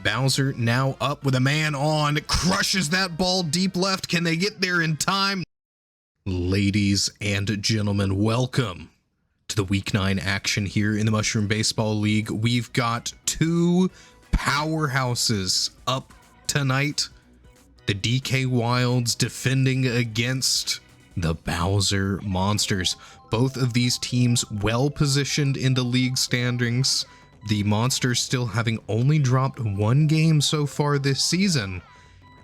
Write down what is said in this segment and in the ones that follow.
Bowser now up with a man on, crushes that ball deep left. Can they get there in time? Ladies and gentlemen, welcome to the Week 9 action here in the Mushroom Baseball League. We've got two powerhouses up tonight. The DK Wilds defending against the Bowser Monsters. Both of these teams well positioned in the league standings. The Monsters still having only dropped one game so far this season.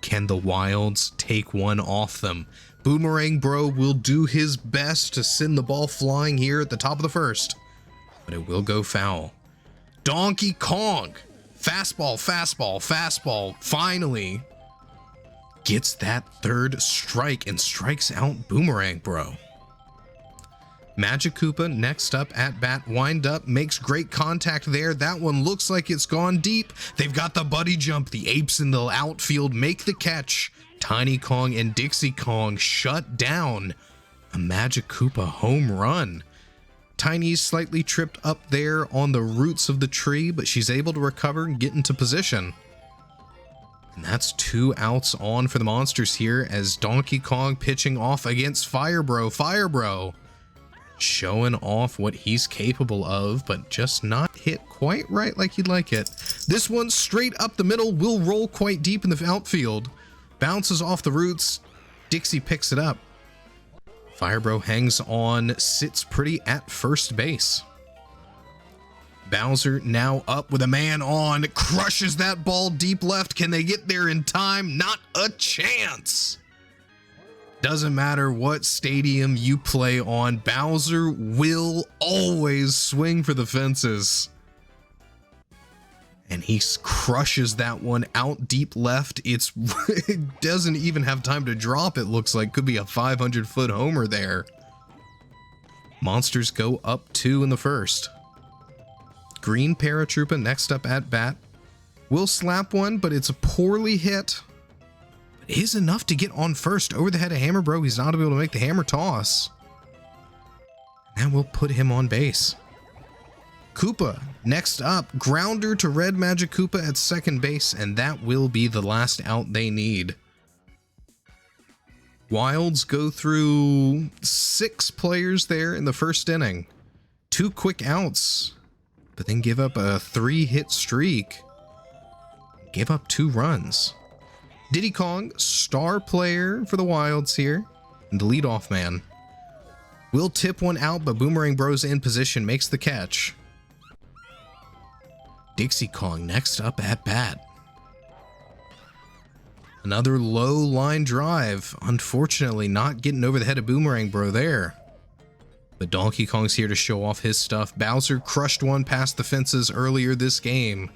Can the Wilds take one off them? Boomerang Bro will do his best to send the ball flying here at the top of the first, but it will go foul. Donkey Kong, fastball, fastball, fastball, finally gets that third strike and strikes out Boomerang Bro. Magic Koopa next up at bat, wind up, makes great contact there. That one looks like it's gone deep. They've got the buddy jump. The apes in the outfield make the catch. Tiny Kong and Dixie Kong shut down a Magic Koopa home run. Tiny's slightly tripped up there on the roots of the tree, but she's able to recover and get into position. And that's 2 outs on for the Monsters here as Donkey Kong pitching off against Fire Bro. Fire Bro showing off what he's capable of, but just not hit quite right like you'd like it. This one straight up the middle will roll quite deep in the outfield. Bounces off the roots. Dixie picks it up. Fire Bro hangs on, sits pretty at first base. Bowser now up with a man on, crushes that ball deep left. Can they get there in time? Not a chance. Doesn't matter what stadium you play on, Bowser will always swing for the fences. And he crushes that one out deep left. It doesn't even have time to drop, it looks like. Could be a 500-foot homer there. Monsters go up 2 in the first. Green Paratroopa next up at bat. Will slap one, but it's a poorly hit. It is enough to get on first over the head of Hammer Bro. He's not able to make the hammer toss. And that will put him on base. Koopa next up, grounder to Red Magic Koopa at second base, and that will be the last out they need. Wilds go through 6 players there in the first inning. 2 quick outs, but then give up a 3-hit streak. Give up 2 runs. Diddy Kong, star player for the Wilds here, and the leadoff man. Will tip one out, but Boomerang Bro's in position, makes the catch. Dixie Kong next up at bat. Another low line drive. Unfortunately, not getting over the head of Boomerang Bro there. But Donkey Kong's here to show off his stuff. Bowser crushed one past the fences earlier this game.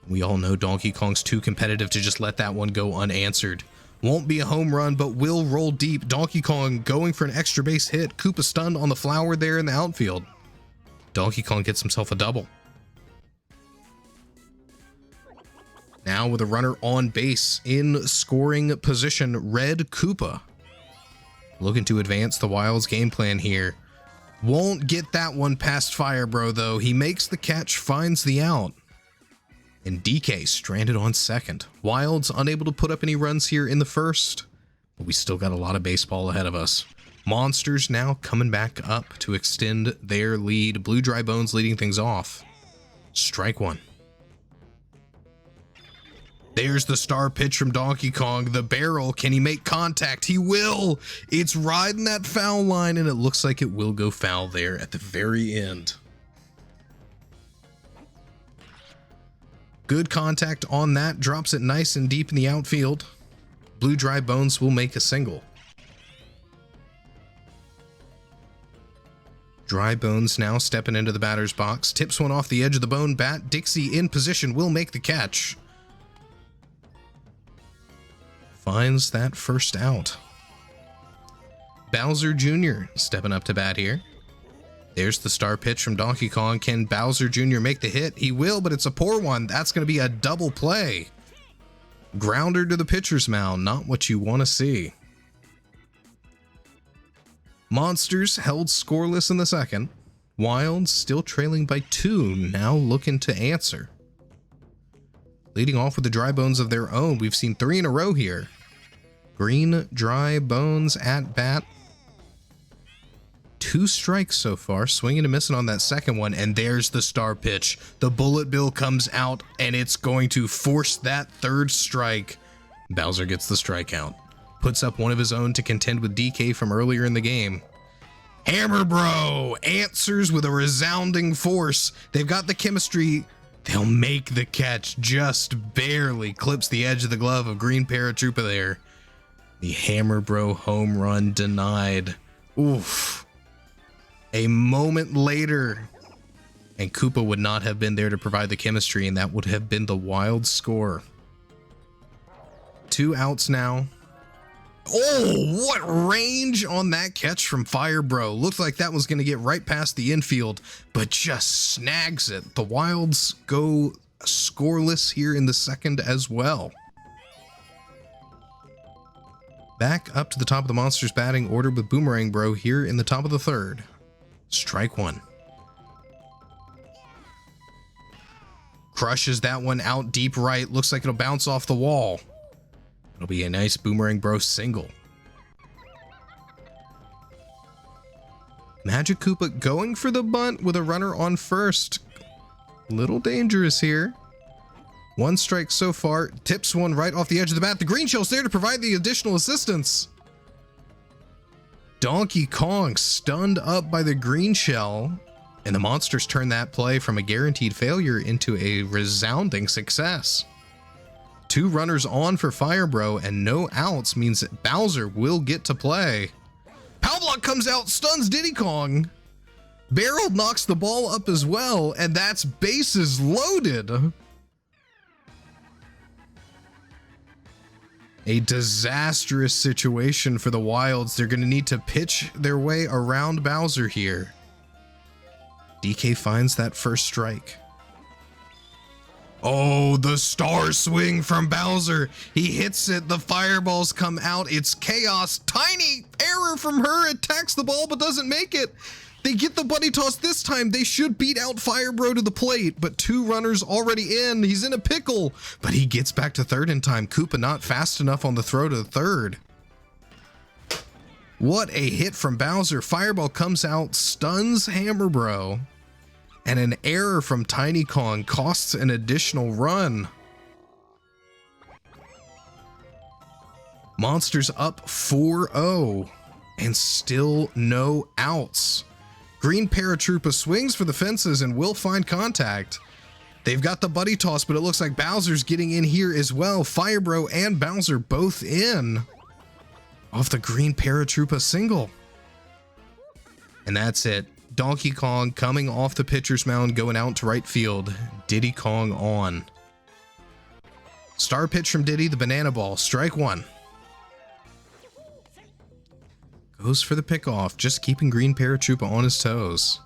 We all know Donkey Kong's too competitive to just let that one go unanswered. Won't be a home run, but will roll deep. Donkey Kong going for an extra base hit. Koopa stunned on the flower there in the outfield. Donkey Kong gets himself a double. Now with a runner on base in scoring position, Red Koopa looking to advance the Wilds game plan here. Won't get that one past Fire Bro though. He makes the catch, finds the out. And DK stranded on second. Wilds unable to put up any runs here in the first, but we still got a lot of baseball ahead of us. Monsters now coming back up to extend their lead. Blue Dry Bones leading things off. Strike one. There's the star pitch from Donkey Kong. The barrel. Can he make contact? He will. It's riding that foul line, and it looks like it will go foul there at the very end. Good contact on that. Drops it nice and deep in the outfield. Blue Dry Bones will make a single. Dry Bones now stepping into the batter's box. Tips one off the edge of the bone bat. Dixie in position will make the catch. Finds that first out. Bowser Jr. stepping up to bat here. There's the star pitch from Donkey Kong. Can Bowser Jr. make the hit? He will, but it's a poor one. That's going to be a double play. Grounder to the pitcher's mound. Not what you want to see. Monsters held scoreless in the second. Wilds still trailing by 2, now looking to answer. leading off with the dry bones of their own. We've seen 3 in a row here. Green dry bones at bat. 2 strikes so far, swinging and missing on that second one, and there's the star pitch. The bullet bill comes out, and it's going to force that 3rd strike. Bowser gets the strikeout. Puts up one of his own to contend with DK from earlier in the game. Hammer Bro answers with a resounding force. They've got the chemistry. They'll make the catch, just barely clips the edge of the glove of Green Paratroopa there. The Hammer Bro home run denied. Oof. A moment later, and Koopa would not have been there to provide the chemistry, and that would have been the wild score. 2 outs now. Oh, what range on that catch from Fire Bro. Looked like that was going to get right past the infield, but just snags it. The Wilds go scoreless here in the 2nd as well. Back up to the top of the Monsters batting order with Boomerang Bro here in the top of the 3rd. Strike 1. Crushes that one out deep right. Looks like it'll bounce off the wall. It'll be a nice Boomerang Bro single. Magic Koopa going for the bunt with a runner on first. Little dangerous here. 1 strike so far. Tips one right off the edge of the bat. The green shell's there to provide the additional assistance. Donkey Kong stunned up by the green shell. And the Monsters turn that play from a guaranteed failure into a resounding success. 2 runners on for Fire Bro and no outs means that Bowser will get to play. Power Block comes out, stuns Diddy Kong. Barrel knocks the ball up as well, and that's bases loaded. A disastrous situation for the Wilds. They're going to need to pitch their way around Bowser here. DK finds that first strike. Oh, the star swing from Bowser. He hits it. The fireballs come out. It's chaos. Tiny error from her. Attacks the ball but doesn't make it. They get the buddy toss this time. They should beat out Fire Bro to the plate, but 2 runners already in. He's in a pickle, but he gets back to 3rd in time. Koopa not fast enough on the throw to 3rd. What a hit from Bowser. Fireball comes out, stuns Hammer Bro. And an error from Tiny Kong costs an additional run. Monsters up 4-0 and still no outs. Green Paratroopa swings for the fences and will find contact. They've got the buddy toss, but it looks like Bowser's getting in here as well. Fire Bro and Bowser both in off the Green Paratroopa single. And that's it. Donkey Kong coming off the pitcher's mound, going out to right field. Diddy Kong on. Star pitch from Diddy, the banana ball. Strike 1. Goes for the pickoff, just keeping Green Paratroopa on his toes.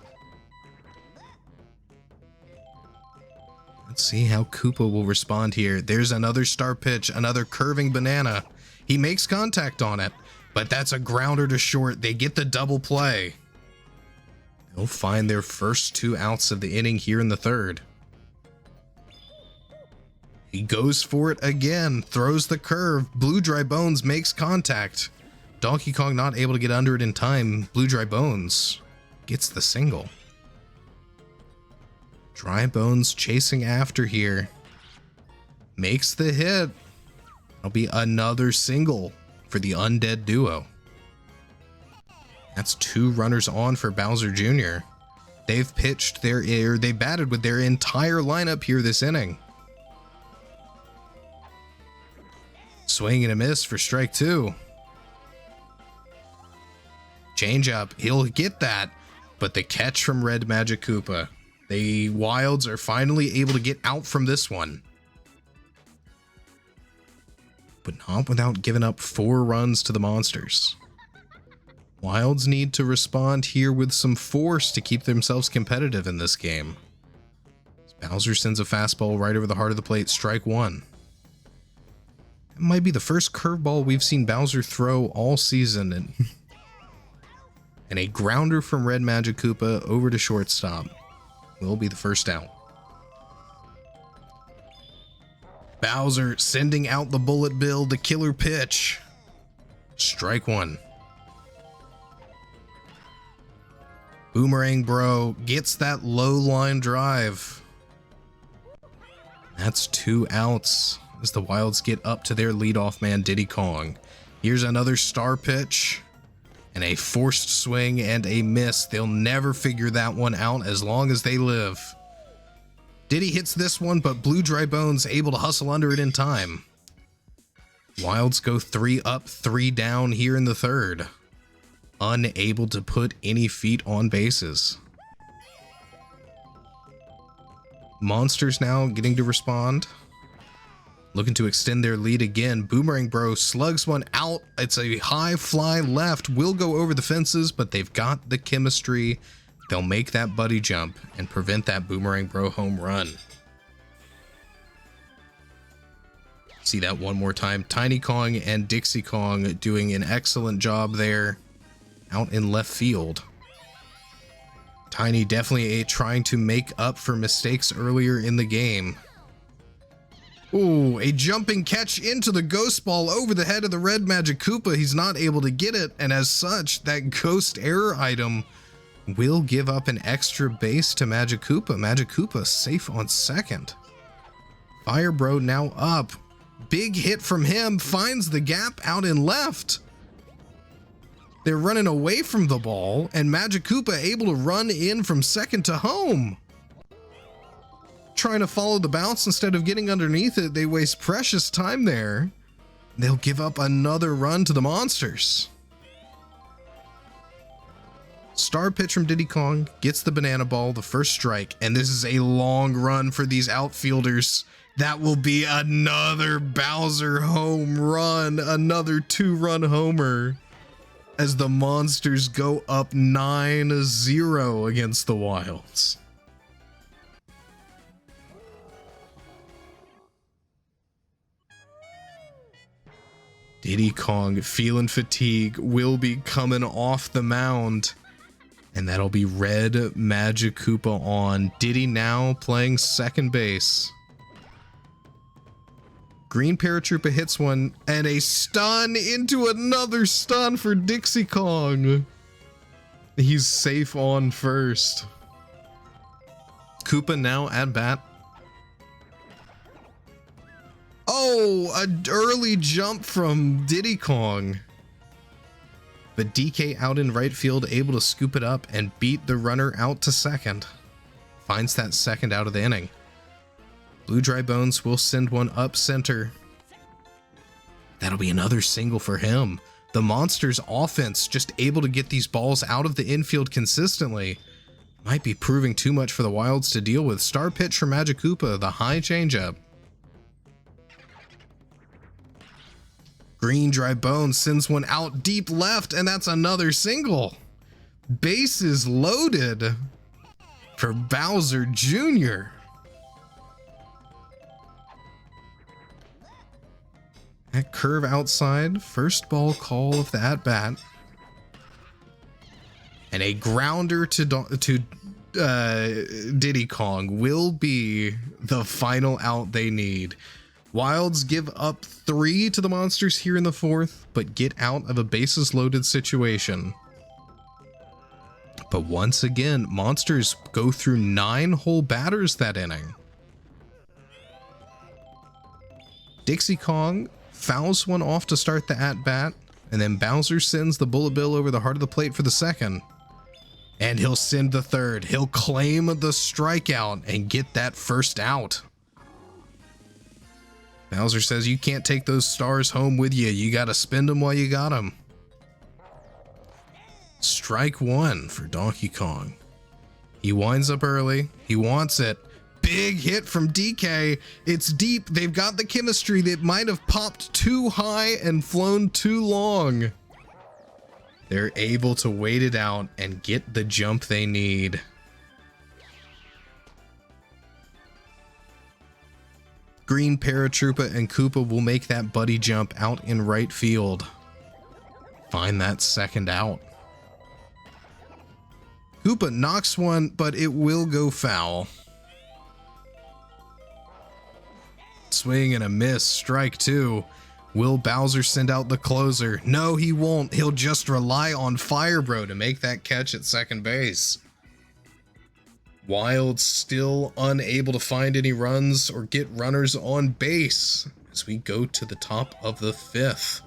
Let's see how Koopa will respond here. There's another star pitch, another curving banana. He makes contact on it, but that's a grounder to short. They get the double play. They'll find their first 2 outs of the inning here in the 3rd. He goes for it again, throws the curve. Blue Dry Bones makes contact. Donkey Kong not able to get under it in time. Blue Dry Bones gets the single. Dry Bones chasing after here. Makes the hit. It'll be another single for the Undead duo. That's 2 runners on for Bowser Jr. They've pitched they batted with their entire lineup here this inning. Swing and a miss for strike 2. Change up. He'll get that, but the catch from Red Magic Koopa. The Wilds are finally able to get out from this one. But not without giving up 4 runs to the Monsters. Wilds need to respond here with some force to keep themselves competitive in this game. Bowser sends a fastball right over the heart of the plate, strike 1. It might be the first curveball we've seen Bowser throw all season, and a grounder from Red Magic Koopa over to shortstop will be the first out. Bowser sending out the bullet bill, the killer pitch. Strike one. Boomerang Bro gets that low line drive. That's 2 outs as the Wilds get up to their leadoff man, Diddy Kong. Here's another star pitch and a forced swing and a miss. They'll never figure that one out as long as they live. Diddy hits this one, but Blue Dry Bones able to hustle under it in time. Wilds go 3 up, 3 down here in the third. Unable to put any feet on bases. Monsters now getting to respond. Looking to extend their lead again. Boomerang Bro slugs one out. It's a high fly left. Will go over the fences, but they've got the chemistry. They'll make that buddy jump and prevent that Boomerang Bro home run. See that one more time. Tiny Kong and Dixie Kong doing an excellent job there out in left field. Tiny definitely trying to make up for mistakes earlier in the game. Ooh, a jumping catch into the ghost ball over the head of the red Magic Koopa. He's not able to get it, and as such, that ghost error item will give up an extra base to Magic Koopa. Magic Koopa safe on second. Fire Bro now up. Big hit from him, finds the gap out in left. They're running away from the ball, and Magic Koopa able to run in from second to home. Trying to follow the bounce instead of getting underneath it, they waste precious time there. They'll give up another run to the monsters. Star pitch from Diddy Kong gets the banana ball, the first strike, and this is a long run for these outfielders. That will be another Bowser home run, another 2-run homer, as the monsters go up 9-0 against the Wilds. Diddy Kong feeling fatigue will be coming off the mound, and that'll be red Magic Koopa on. Diddy now playing second base. Green Paratroopa hits one, and a stun into another stun for Dixie Kong. He's safe on first. Koopa now at bat. Oh, an early jump from Diddy Kong. But DK out in right field, able to scoop it up and beat the runner out to second. Finds that second out of the inning. Blue Dry Bones will send one up center. That'll be another single for him. The Monsters offense just able to get these balls out of the infield consistently. Might be proving too much for the Wilds to deal with. Star pitch for Magic Koopa, the high changeup. Green Dry Bones sends one out deep left, and that's another single. Bases loaded for Bowser Jr. That curve outside, first ball call of the at-bat. And a grounder to Diddy Kong will be the final out they need. Wilds give up 3 to the Monsters here in the fourth, but get out of a bases loaded situation. But once again, Monsters go through 9 whole batters that inning. Dixie Kong fouls one off to start the at-bat, and then Bowser sends the bullet bill over the heart of the plate for the second. And he'll send the third. He'll claim the strikeout and get that first out. Bowser says you can't take those stars home with you. You got to spend them while you got them. Strike one for Donkey Kong. He winds up early. He wants it. Big hit from DK. It's deep. They've got the chemistry that might have popped too high and flown too long. They're able to wait it out and get the jump they need. Green Paratroopa and Koopa will make that buddy jump out in right field. Find that second out. Koopa knocks one, but it will go foul. swing and a miss. Strike two. Will Bowser send out the closer? No, he won't. He'll just rely on Fire Bro to make that catch at second base. Wilds still unable to find any runs or get runners on base as we go to the top of the fifth.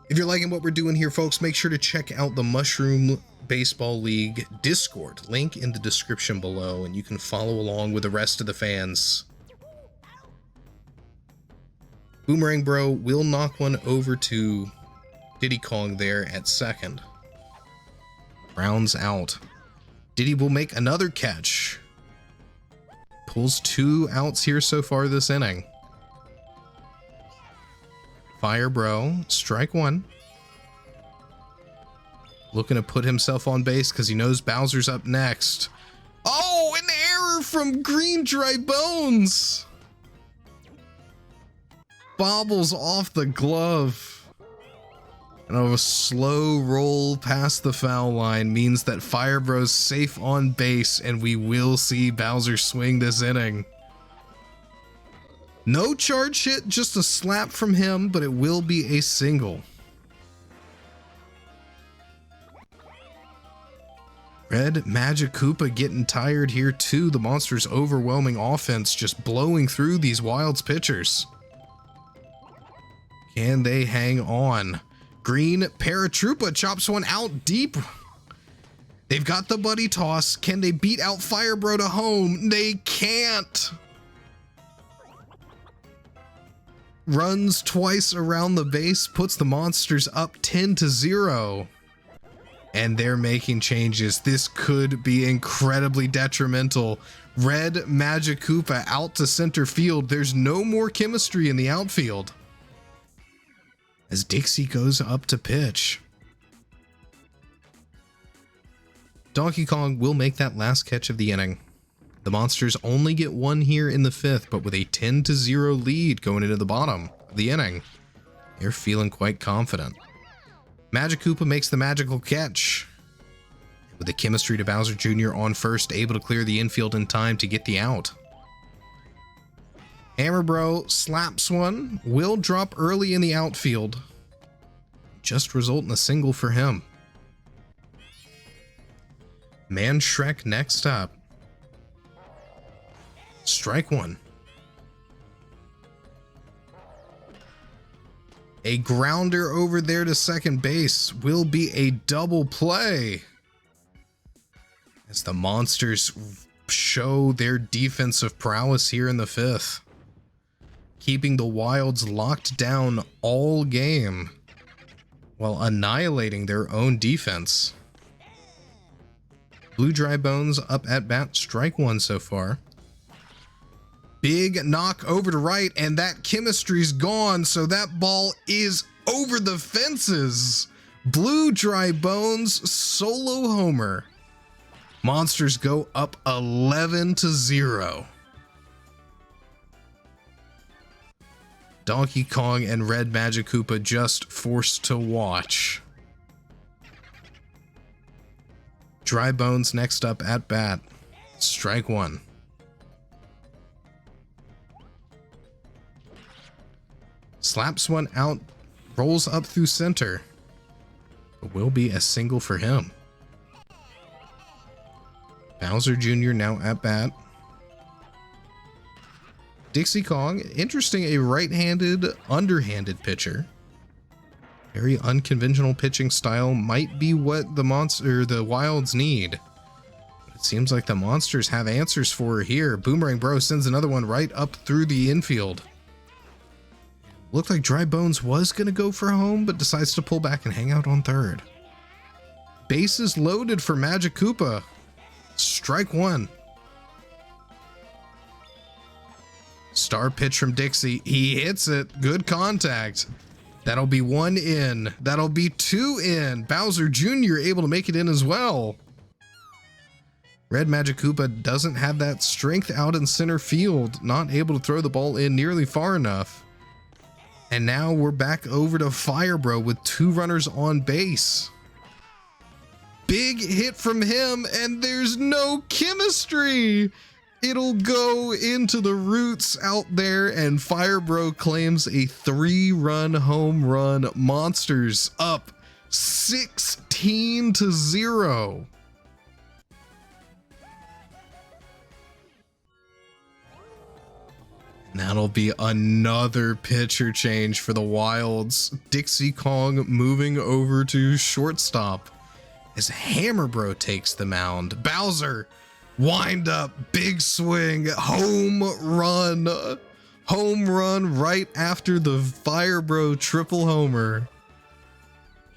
If you're liking what we're doing here, folks, make sure to check out the Mushroom Baseball League Discord. Link in the description below, and you can follow along with the rest of the fans. Boomerang Bro will knock one over to Diddy Kong there at second. Rounds out. Diddy will make another catch. Pulls 2 outs here so far this inning. Fire Bro, strike one. Looking to put himself on base because he knows Bowser's up next. Oh, an error from Green Dry Bones. Bobbles off the glove. And a slow roll past the foul line means that Fire Bro's safe on base, and we will see Bowser swing this inning. No charge hit, just a slap from him, but it will be a single. Red Magic Koopa getting tired here too. The Monster's overwhelming offense just blowing through these Wilds pitchers. Can they hang on? Green Paratroopa chops one out deep. They've got the buddy toss. Can they beat out Fire Bro to home? They can't. Runs twice around the base, puts the Monsters up 10-0. And they're making changes. This could be incredibly detrimental. Red Magic Koopa out to center field. There's no more chemistry in the outfield as Dixie goes up to pitch. Donkey Kong will make that last catch of the inning. The Monsters only get one here in the fifth, but with a 10-0 lead going into the bottom of the inning, they're feeling quite confident. Magic Koopa makes the magical catch. With the chemistry to Bowser Jr. on first, able to clear the infield in time to get the out. Hammer Bro slaps one, will drop early in the outfield. Just result in a single for him. Man Shrek next up. Strike one. A grounder over there to second base will be a double play as the Monsters show their defensive prowess here in the fifth, keeping the Wilds locked down all game while annihilating their own defense. Blue Dry Bones up at bat, strike one so far. Big knock over to right, and that chemistry's gone, so that ball is over the fences. Blue Dry Bones solo homer. Monsters go up 11-0. Donkey Kong and Red Magic Koopa just forced to watch. Dry Bones next up at bat. Strike one. Slaps one out, rolls up through center. It will be a single for him. Bowser Jr. now at bat. Dixie Kong, interesting, a right-handed, underhanded pitcher. Very unconventional pitching style, might be what the Wilds need. It seems like the Monsters have answers for her here. Boomerang Bro sends another one right up through the infield. Looked like Dry Bones was going to go for home, but decides to pull back and hang out on third. Bases loaded for Magic Koopa. Strike one. Star pitch from Dixie. He hits it. Good contact. That'll be one in. That'll be two in. Bowser Jr. able to make it in as well. Red Magic Koopa doesn't have that strength out in center field. Not able to throw the ball in nearly far enough. And now we're back over to Fire Bro with 2 runners on base. Big hit from him, and there's no chemistry. It'll go into the roots out there, and Firebro claims a 3-run home run. Monsters up 16-0. That'll be another pitcher change for the Wilds. Dixie Kong moving over to shortstop as Hammerbro takes the mound. Bowser, wind up, big swing, home run. Home run right after the Firebro triple homer.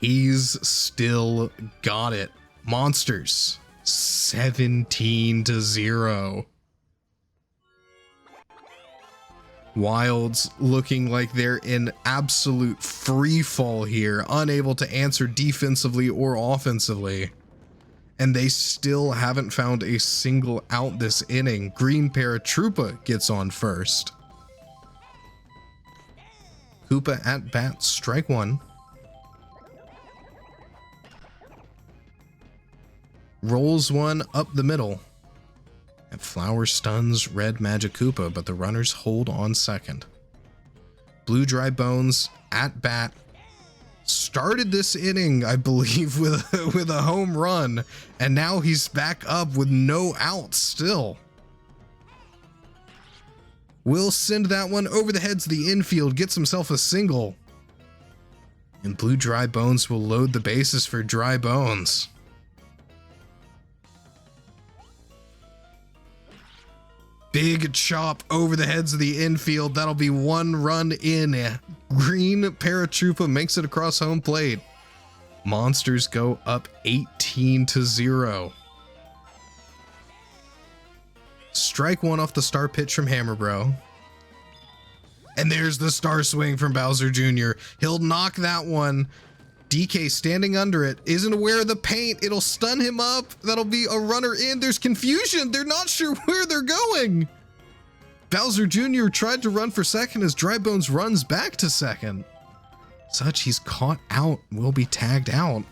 He's still got it. Monsters, 17-0. Wilds looking like they're in absolute free fall here, unable to answer defensively or offensively. And they still haven't found a single out this inning. Green Paratroopa gets on first. Koopa at bat, strike one. Rolls one up the middle. And Flower stuns Red Magikoopa, but the runners hold on second. Blue Dry Bones at bat. Started this inning, I believe, with a home run, and now he's back up with no outs still. Will send that one over the heads of the infield, gets himself a single. And Blue Dry Bones will load the bases for Dry Bones. Big chop over the heads of the infield. That'll be 1 run in. Green Paratroopa makes it across home plate. Monsters go up 18-0. Strike one off the star pitch from Hammerbro. And there's the star swing from Bowser Jr. He'll knock that one. DK standing under it, isn't aware of the paint. It'll stun him up. That'll be a runner in. There's confusion. They're not sure where they're going. Bowser Jr. tried to run for second as Dry Bones runs back to second. Such he's caught out, will be tagged out. And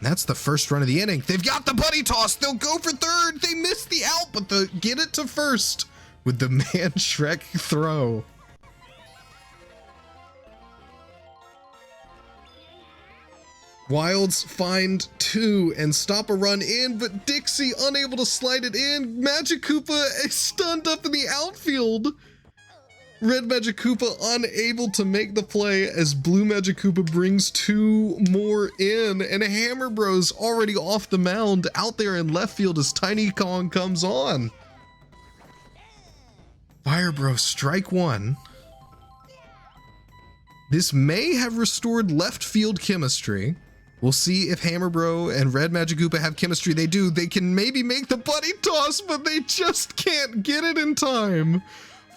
that's the first run of the inning. They've got the buddy toss. They'll go for third. They missed the out, but they get it to first with the Man Shrek throw. Wilds find 2 and stop a run in, but Dixie unable to slide it in. Magikoopa is stunned up in the outfield. Red Magikoopa unable to make the play as Blue Magikoopa brings 2 more in, and Hammerbro's already off the mound out there in left field as Tiny Kong comes on. Firebro strike one. This may have restored left field chemistry. We'll see if Hammerbro and Red Magikoopa have chemistry. They do. They can maybe make the buddy toss, but they just can't get it in time.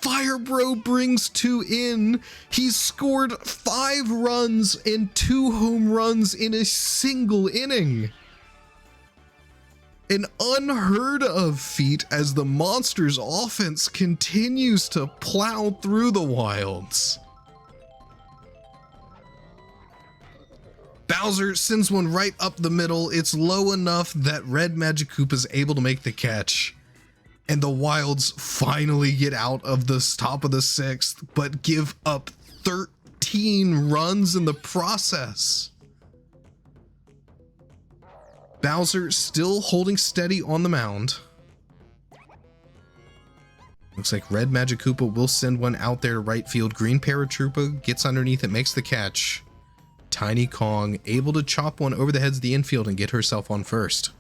Firebro brings 2 in. He's scored 5 runs and 2 home runs in a single inning. An unheard of feat as the Monsters offense continues to plow through the Wilds. Bowser sends one right up the middle. It's low enough that Red Magikoopa is able to make the catch. And the Wilds finally get out of the top of the 6th, but give up 13 runs in the process. Bowser still holding steady on the mound. Looks like Red Magikoopa will send one out there to right field. Green Paratroopa gets underneath it, makes the catch. Tiny Kong able to chop one over the heads of the infield and get herself on first.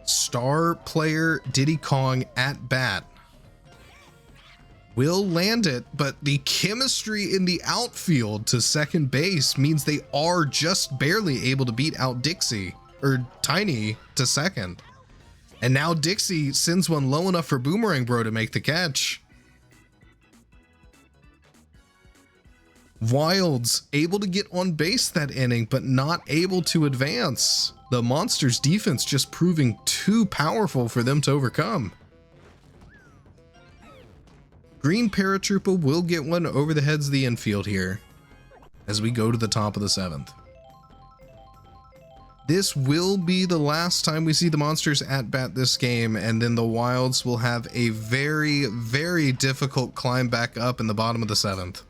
Star player Diddy Kong at bat. Will land it, but the chemistry in the outfield to second base means they are just barely able to beat out Dixie, or Tiny, to second. And now Dixie sends one low enough for Boomerang Bro to make the catch. Wilds able to get on base that inning, but not able to advance. The Monsters defense just proving too powerful for them to overcome. Green Paratroopa will get one over the heads of the infield here as we go to the top of the 7th. This will be the last time we see the Monsters at bat this game, and then the Wilds will have a very, very difficult climb back up in the bottom of the 7th.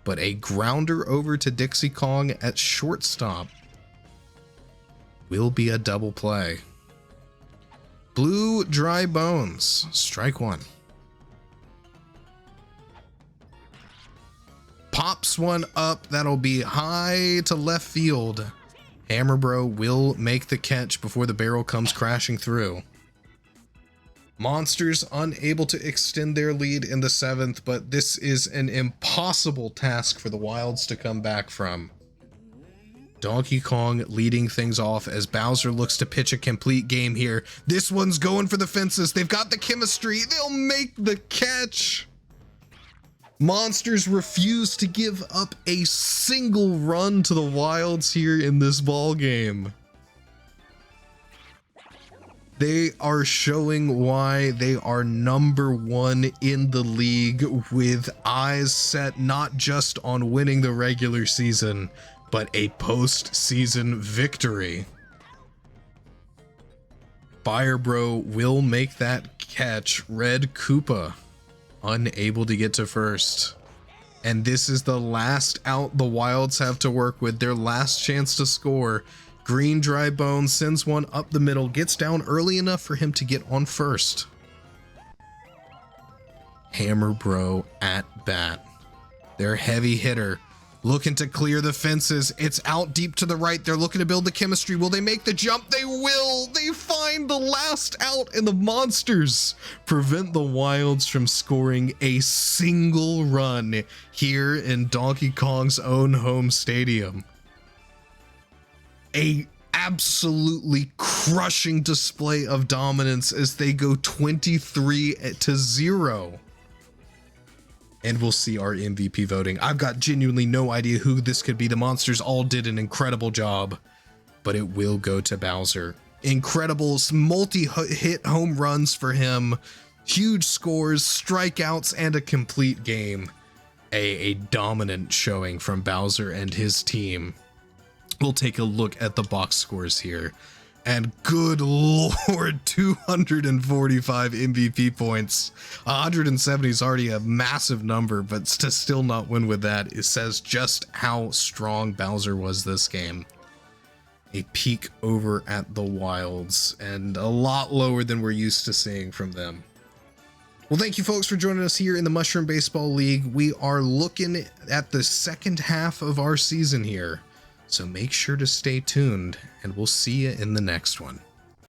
But a grounder over to Dixie Kong at shortstop will be a double play. Blue Dry Bones, strike one. Pops one up, that'll be high to left field. Hammer Bro will make the catch before the barrel comes crashing through. Monsters unable to extend their lead in the 7th, but this is an impossible task for the Wilds to come back from. Donkey Kong leading things off as Bowser looks to pitch a complete game here. This one's going for the fences. They've got the chemistry. They'll make the catch. Monsters refuse to give up a single run to the Wilds here in this ball game. They are showing why they are #1 in the league, with eyes set not just on winning the regular season, but a postseason victory. Fire Bro will make that catch. Red Koopa unable to get to first. And this is the last out the Wilds have to work with, their last chance to score. Green Dry Bones sends one up the middle, gets down early enough for him to get on first. Hammer Bro at bat. Their heavy hitter looking to clear the fences. It's out deep to the right. They're looking to build the chemistry. Will they make the jump? They will. They find the last out, and the Monsters prevent the Wilds from scoring a single run here in Donkey Kong's own home stadium. A absolutely crushing display of dominance as they go 23-0. And we'll see our MVP voting. I've got genuinely no idea who this could be. The Monsters all did an incredible job, but it will go to Bowser. Incredible multi-hit home runs for him, huge scores, strikeouts, and a complete game. A dominant showing from Bowser and his team. We'll take a look at the box scores here. And good lord, 245 MVP points. 170 is already a massive number, but to still not win with that, it says just how strong Bowser was this game. A peek over at the Wilds, and a lot lower than we're used to seeing from them. Well, thank you folks for joining us here in the Mushroom Baseball League. We are looking at the second half of our season here. So make sure to stay tuned, and we'll see you in the next one.